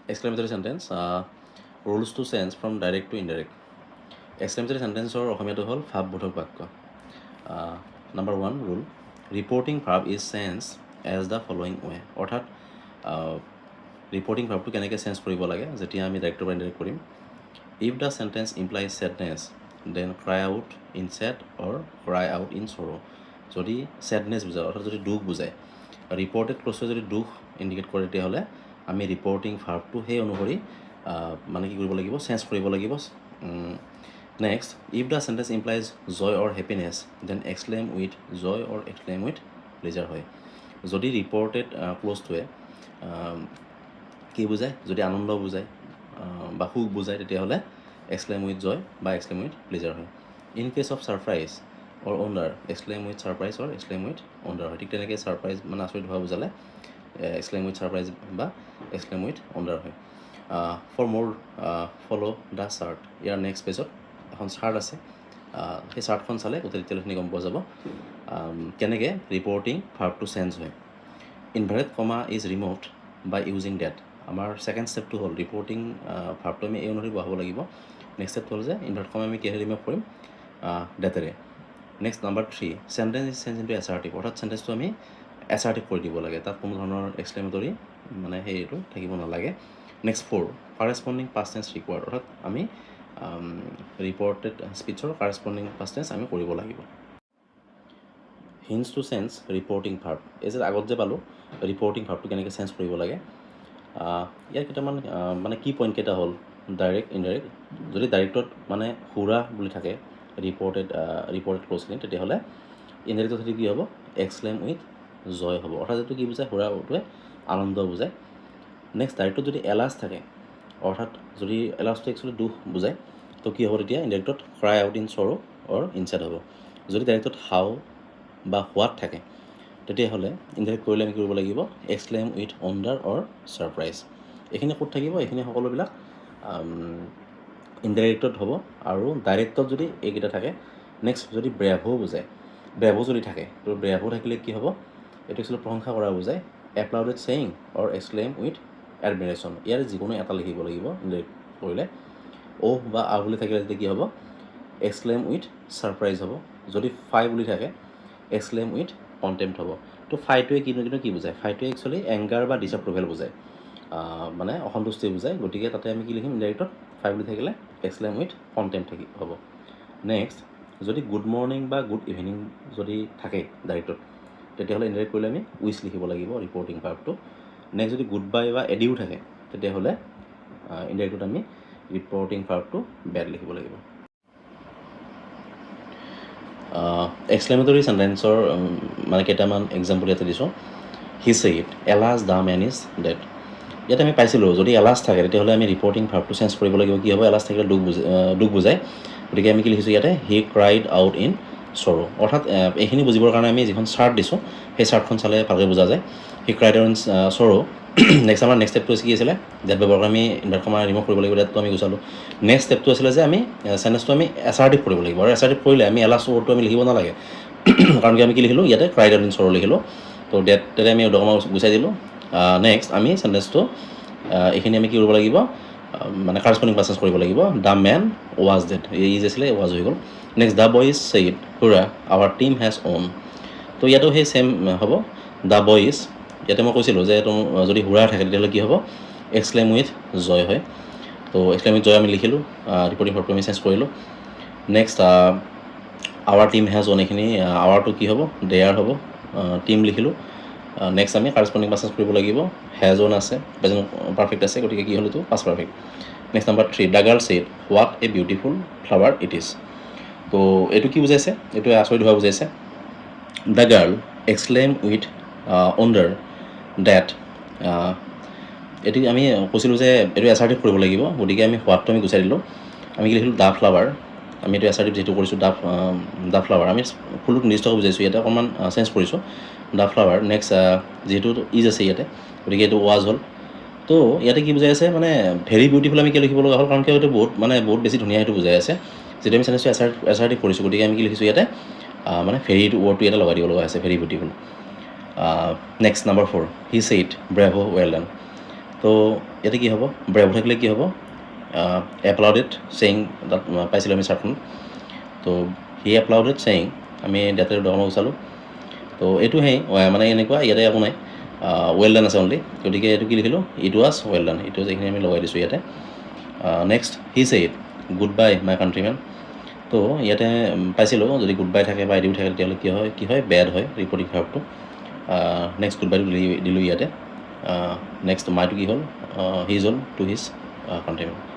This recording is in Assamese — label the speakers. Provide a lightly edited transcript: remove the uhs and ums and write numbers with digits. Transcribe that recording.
Speaker 1: Exclamatory sentence rules to sense from direct to indirect. Exclamatory sentence or অসমীয়াটো হ'ল ভাৱবোধক বাক্য. Number 1 rule, reporting verb is sensed as the following way. অৰ্থাৎ reporting verbটো কেনেকৈ চেঞ্জ কৰিব লাগে যেতিয়া আমি ডাইৰেক্ট বা ইনডাইৰেক্ট কৰিম. If the sentence implies sadness, then cry out in sad or cry out in sorrow. যদি sadness বুজায় অৰ্থাৎ যদি দুখ বুজায়, ৰিপৰ্টেড ক্লজটোৱে যদি দুখ ইণ্ডিকেট কৰে তেতিয়াহ'লে আমি ৰিপৰ্টিং ভাৰ্বটো সেই অনুসৰি মানে কি কৰিব লাগিব, চেঞ্জ কৰিব লাগিব. Next, if the sentence implies joy or happiness, then exclaim with joy or exclaim with pleasure হয়. যদি ৰিপৰ্টেড ক্লজটোৱে কি বুজায়, যদি আনন্দ বুজায় বা সুখ বুজায় তেতিয়াহ'লে এক্সক্লেইম উইথ জয় বা এক্সক্লেইম উইথ প্লেজাৰ হয়. In case of surprise or wonder, exclaim with surprise or exclaim with wonder হয়. ঠিক তেনেকৈ ছাৰপ্ৰাইজ মানে আচৰিত হোৱা বুজালে এক্সক্লেইম উইথ ছাৰপ্ৰাইজ বা এক্সক্লেইম উইথ ৱণ্ডাৰ হয়. For more follow' the chart, ইয়াৰ নেক্সট পেজত এখন চাৰ্ট আছে, সেই চাৰ্টখন চালে গোটেই ডিটেইলখিনি গম পোৱা যাব কেনেকৈ ৰিপৰ্টিং ভাৰ্বটো চেঞ্জ হয়. Inverted comma is removed by using that. আমাৰ ছেকেণ্ড ষ্টেপটো হ'ল ৰিপৰ্টিং ভাৰ্বটো আমি এই অনুসৰি বহাব লাগিব. নেক্সট ষ্টেপটো হ'ল যে ইনভাৰ্টেড কমা আমি কিহেৰে ৰিমুভ কৰিম, ডেটেৰে. Next number 3, sentence is change into assertive. অৰ্থাৎ চেণ্টেন্সটো আমি এছাৰ্টিভ কৰি দিব লাগে, তাত কোনো ধৰণৰ এক্সক্লেমেটৰী মানে সেইটো থাকিব নালাগে. Next 4, corresponding past tense required. অৰ্থাৎ আমি ৰিপৰ্টেড স্পীচৰ কাৰেছপণ্ডিং পাষ্ট টেন্স আমি কৰিব লাগিব. Hints to change reporting verb. এই যে আগত যে পালোঁ ৰিপৰ্টিং ভাৰ্বটো কেনেকৈ চেঞ্জ কৰিব লাগে, ইয়াৰ কেইটামান মানে কি পইণ্ট কেইটা হ'ল ডাইৰেক্ট ইনডাইৰেক্ট. যদি ডাইৰেক্টত মানে হুৰা বুলি থাকে ৰিপৰ্টেড ক্লজখিনি, তেতিয়াহ'লে ইনডাইৰেক্টত যদি কি হ'ব, এক্সক্লেইম উইথ জয় হ'ব. অৰ্থাৎ এইটো কি বুজায়, হুৰাটোৱে আনন্দ বুজায়. নেক্সট ডাইৰেক্টত যদি এলাজ থাকে, অৰ্থাৎ যদি এলাজটো একচুৱেলি দুখ বুজায়, তো কি হ'ব তেতিয়া ইনডাইৰেক্টত ক্ৰাই আউট ইন চৰো অৰ ইনচেড হ'ব. যদি ডাইৰেক্টত হাও বা হোৱাট থাকে, তেতিয়াহ'লে ইনডাইৰেক্ট কৰিলে আমি কৰিব লাগিব এক্সক্লেইম উইথ ৱণ্ডাৰ অৰ ছাৰপ্ৰাইজ. এইখিনি ক'ত থাকিব, এইখিনি সকলোবিলাক ইনডাইৰেক্টত হ'ব. আৰু ডাইৰেক্টত যদি এইকেইটা থাকে, নেক্সট যদি ব্ৰেভো বুজায়, ব্ৰেভো যদি থাকে, তো ব্ৰেভো থাকিলে কি হ'ব, এইটো একচুৱেলি প্ৰশংসা কৰা বুজায়. এপ্লাউডেড ছেইং অৰ এক্সক্লেইম উইথ এডমিৰেশ্যন. ইয়াৰ যিকোনো এটা লিখিব লাগিব ইনডাইৰেক্ট কৰিলে. অ' বা আ বুলি থাকিলে তেতিয়া কি হ'ব, এক্সক্লেইম উইথ ছাৰপ্ৰাইজ হ'ব. যদি ফাই বুলি থাকে, এক্সক্লেইম উইথ কণ্টেম্প্ট হ'ব. তো ফাইটোৱে কিন্তু কি বুজায়, ফাইটোৱে একচুৱেলি এংগাৰ বা ডিছএপ্ৰুভেল বুজায়, মানে অসন্তুষ্টি বুজায়. গতিকে তাতে আমি কি লিখিম, ইনডাইৰেক্টত ফাই বুলি থাকিলে এক্সক্লেইম উইথ কণ্টেম্প্ট হ'ব. নেক্সট, যদি গুড মৰ্ণিং বা গুড ইভিনিং যদি থাকে ডাইৰেক্টত, তেতিয়াহ'লে ইনডাইৰেক্ট কৰিলে আমি উইচ লিখিব লাগিব ৰিপৰ্টিং ভাৰ্বটো. নেক্সট যদি গুড বাই বা এডিও থাকে, তেতিয়াহ'লে ইনডাইৰেক্টত আমি ৰিপৰ্টিং ভাৰ্বটো বেড লিখিব লাগিব. এক্সক্লেমেটৰী চেণ্টেন্সৰ মানে কেইটামান এক্সাম্পল ইয়াতে দিছোঁ. He said alas the man is dead. ইয়াতে আমি পাইছিলোঁ যদি এলাজ থাকে তেতিয়াহ'লে আমি ৰিপৰ্টিং ভাৰ্বটো চেঞ্জ কৰিব লাগিব. কি হ'ব, এলাজ থাকিলে দুখ বুজায়. গতিকে আমি কি লিখিছোঁ ইয়াতে, হি ক্ৰাইড আউট ইন চৰো. অৰ্থাৎ এইখিনি বুজিবৰ কাৰণে আমি যিখন চাৰ্ট দিছোঁ, সেই চাৰ্টখন চালে ভালকৈ বুজা যায়. হি ক্ৰাইড আউট ইন চৰো. নেক্সট আমাৰ নেক্সট ষ্টেপটো কি আছিলে, ডেট ব্যৱহাৰ কৰি আমি ইনভাৰ্ট কমা ৰিমুভ কৰিব লাগিব, ডেটটো আমি গুচালোঁ. নেক্সট ষ্টেপটো আছিলে যে আমি চেণ্টেন্সটো আমি এছাৰ্টিভ কৰিব লাগিব. আৰু এছাৰ্টিভ কৰিলে আমি এলাজ ৱৰ্ডটো আমি লিখিব নালাগে, কাৰণ কি আমি কি লিখিলোঁ ইয়াতে ক্ৰাইড আউট ইন চৰো লিখিলোঁ. তো ডেটতে আমি ডকমা গুচাই দিলোঁ. নেক্সট আমি চেণ্টেন্সটো এইখিনি আমি কি কৰিব লাগিব, মানে কাৰেছপণ্ডিং পাছ কৰিব লাগিব. দ্য মেন ৱাজ ডেড, এই যে আছিলে ৱাজ হৈ গ'ল. Next the boys said hurrah our team has won. তো ইয়াতো সেই ছেইম হ'ব, দ্য বইজ. ইয়াতে মই কৈছিলোঁ যে যদি হুৰা থাকে তেতিয়াহ'লে কি হ'ব, এক্সক্লেইম উইথ জয় হয়. তো এক্সক্লেইম উইথ জয় আমি লিখিলোঁ, ৰিপৰ্টিং ভাৰ্বটো আমি চেঞ্জ কৰিলোঁ. Next our team has won, এইখিনি আৱাৰটো কি হ'ব, দেয়াৰ হ'ব, টিম লিখিলোঁ. নেক্সট আমি কাৰেছপণ্ডিং পাছ কৰিব লাগিব. হেজ অন আছে, প্ৰেজেণ্ট পাৰফেক্ট আছে, গতিকে কি হ'ল এইটো past perfect. Next number 3, the girl said what a beautiful flower it is. তো এইটো কি বুজাইছে, এইটো আচৰিত হোৱা বুজাইছে. The girl exclaim with wonder that. এইটো আমি কৈছিলোঁ যে এইটো এছাৰ্টিভ কৰিব লাগিব, গতিকে আমি হোৱাটটো আমি গুচাই দিলোঁ. আমি কি লিখিলোঁ, দ্য ফ্লাৱাৰ. আমি এইটো এছাৰ্টিভ যিহেতু কৰিছোঁ, দ্য ফ্লাৱাৰ আমি ফুলটো নিৰ্দিষ্টকৈ বুজাইছোঁ, ইয়াতে অকণমান চেঞ্জ কৰিছোঁ, দ্য ফ্লাৱাৰ. নেক্সট যিহেতু ইজ আছে ইয়াতে, গতিকে এইটো ৱাজ হ'ল. তো ইয়াতে কি বুজাই আছে, মানে ভেৰি বিউটিফুল আমি কিয় লিখিব লগা হ'ল, কাৰণ কিয় এইটো বহুত বেছি ধুনীয়া সেইটো বুজাই আছে. যেতিয়া আমি চেঞ্জটো এছাৰ্টিভ কৰিছোঁ, গতিকে আমি কি লিখিছোঁ ইয়াতে, মানে ভেৰিটো ৱৰ্ডটো ইয়াতে লগাই দিব লগা আছে, very beautiful. Next number 4, he said bravo well done. তো ইয়াতে কি হ'ব ব্ৰেভ থাকিলে কি হ'ব এপ্লাউডেড চেইং তাত পাইছিলোঁ আমি চাৰ্টখন তো হি এপ্লাউডেড চেইং আমি ডেটাৰ উদাহৰণ চালোঁ তো এইটো মানে এনেকুৱা ইয়াতে একো নাই ৱেল ডান আছে অনলি গতিকে এইটো কি লিখিলোঁ ইট ৱাজ ৱেল ডান এইটো যিখিনি আমি লগাই দিছোঁ ইয়াতে next he said goodbye my countrymen তো ইয়াতে পাইছিলোঁ যদি গুড বাই থাকে বা আইডিও থাকে তেতিয়াহ'লে কি হয় বেড হয় ৰিপৰ্টিং ভাৰ্বটো নেক্সট গুড বাইটো দিলোঁ ইয়াতে নেক্সট মাইটো কি হ'ল হিজ হ'ল টু হিজ কাণ্ট্ৰিমেন